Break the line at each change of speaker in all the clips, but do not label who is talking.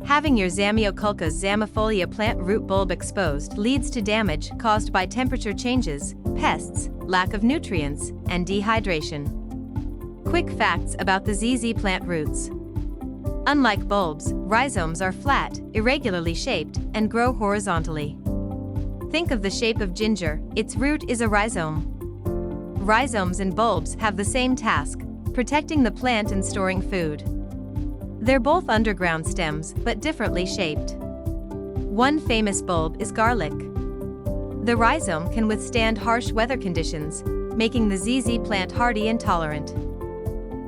Having your Zamioculcas zamiifolia plant root bulb exposed leads to damage caused by temperature changes, pests, lack of nutrients, and dehydration. Quick facts about the ZZ plant roots. Unlike bulbs, rhizomes are flat, irregularly shaped, and grow horizontally. Think of the shape of ginger, its root is a rhizome. Rhizomes and bulbs have the same task, protecting the plant and storing food. They're both underground stems, but differently shaped. One famous bulb is garlic. The rhizome can withstand harsh weather conditions, making the ZZ plant hardy and tolerant.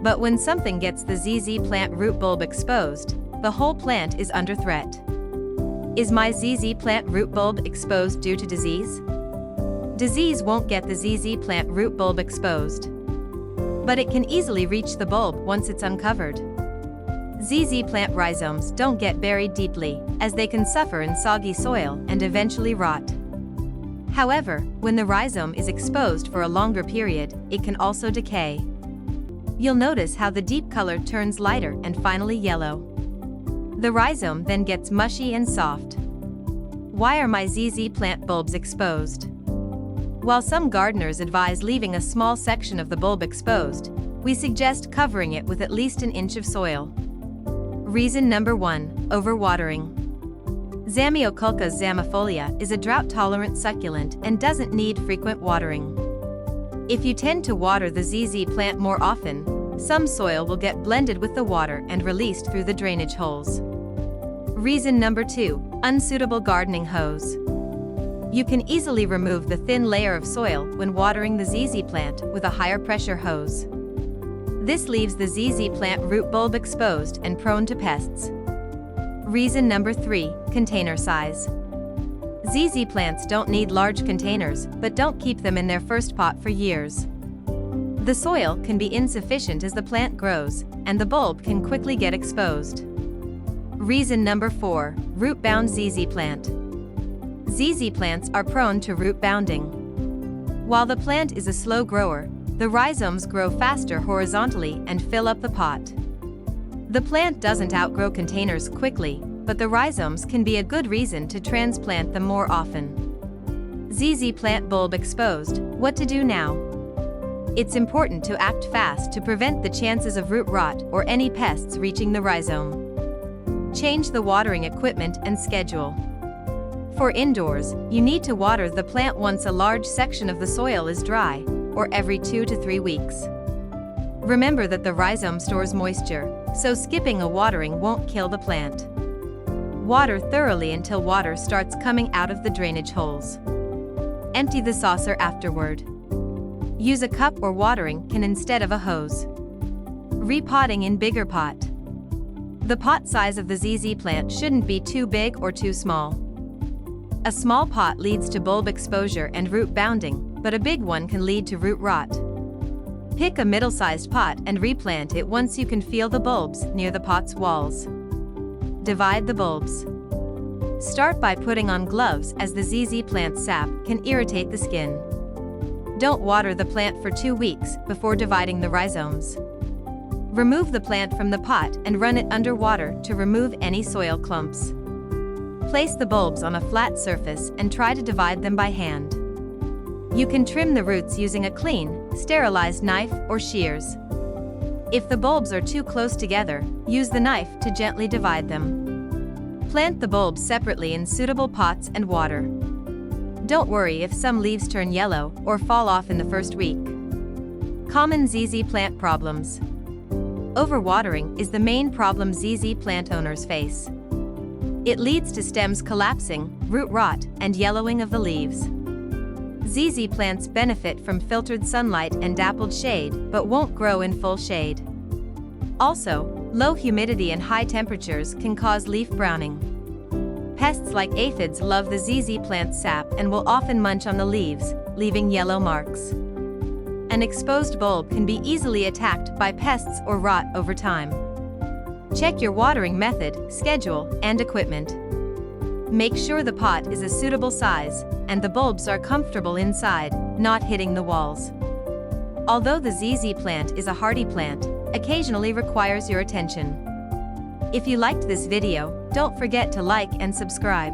But when something gets the ZZ plant root bulb exposed, the whole plant is under threat. Is my ZZ plant root bulb exposed due to disease? Disease won't get the ZZ plant root bulb exposed, but it can easily reach the bulb once it's uncovered. ZZ plant rhizomes don't get buried deeply, as they can suffer in soggy soil and eventually rot. However, when the rhizome is exposed for a longer period, it can also decay. You'll notice how the deep color turns lighter and finally yellow. The rhizome then gets mushy and soft. Why are my ZZ plant bulbs exposed? While some gardeners advise leaving a small section of the bulb exposed, we suggest covering it with at least an inch of soil. Reason number 1, overwatering. Zamioculcas zamiifolia is a drought-tolerant succulent and doesn't need frequent watering. If you tend to water the ZZ plant more often, some soil will get blended with the water and released through the drainage holes. Reason number 2, unsuitable gardening hose. You can easily remove the thin layer of soil when watering the ZZ plant with a higher pressure hose. This leaves the ZZ plant root bulb exposed and prone to pests. Reason number 3, container size. ZZ plants don't need large containers, but don't keep them in their first pot for years. The soil can be insufficient as the plant grows, and the bulb can quickly get exposed. Reason number 4, root-bound ZZ plant. ZZ plants are prone to root bounding. While the plant is a slow grower, the rhizomes grow faster horizontally and fill up the pot. The plant doesn't outgrow containers quickly, but the rhizomes can be a good reason to transplant them more often. ZZ plant bulb exposed, what to do now? It's important to act fast to prevent the chances of root rot or any pests reaching the rhizome. Change the watering equipment and schedule. For indoors, you need to water the plant once a large section of the soil is dry, or every 2 to 3 weeks. Remember that the rhizome stores moisture, so skipping a watering won't kill the plant. Water thoroughly until water starts coming out of the drainage holes. Empty the saucer afterward. Use a cup or watering can instead of a hose. Repotting in bigger pot. The pot size of the ZZ plant shouldn't be too big or too small. A small pot leads to bulb exposure and root bounding, but a big one can lead to root rot. Pick a middle-sized pot and replant it once you can feel the bulbs near the pot's walls. Divide the bulbs. Start by putting on gloves, as the ZZ plant sap can irritate the skin. Don't water the plant for 2 weeks before dividing the rhizomes. Remove the plant from the pot and run it under water to remove any soil clumps. Place the bulbs on a flat surface and try to divide them by hand. You can trim the roots using a clean, sterilized knife or shears. If the bulbs are too close together, use the knife to gently divide them. Plant the bulbs separately in suitable pots and water. Don't worry if some leaves turn yellow or fall off in the first week. Common ZZ plant problems. Overwatering is the main problem ZZ plant owners face. It leads to stems collapsing, root rot, and yellowing of the leaves. ZZ plants benefit from filtered sunlight and dappled shade, but won't grow in full shade. Also, low humidity and high temperatures can cause leaf browning. Pests like aphids love the ZZ plant sap and will often munch on the leaves, leaving yellow marks. An exposed bulb can be easily attacked by pests or rot over time. Check your watering method, schedule, and equipment. Make sure the pot is a suitable size, and the bulbs are comfortable inside, not hitting the walls. Although the ZZ plant is a hardy plant, occasionally requires your attention. If you liked this video, don't forget to like and subscribe.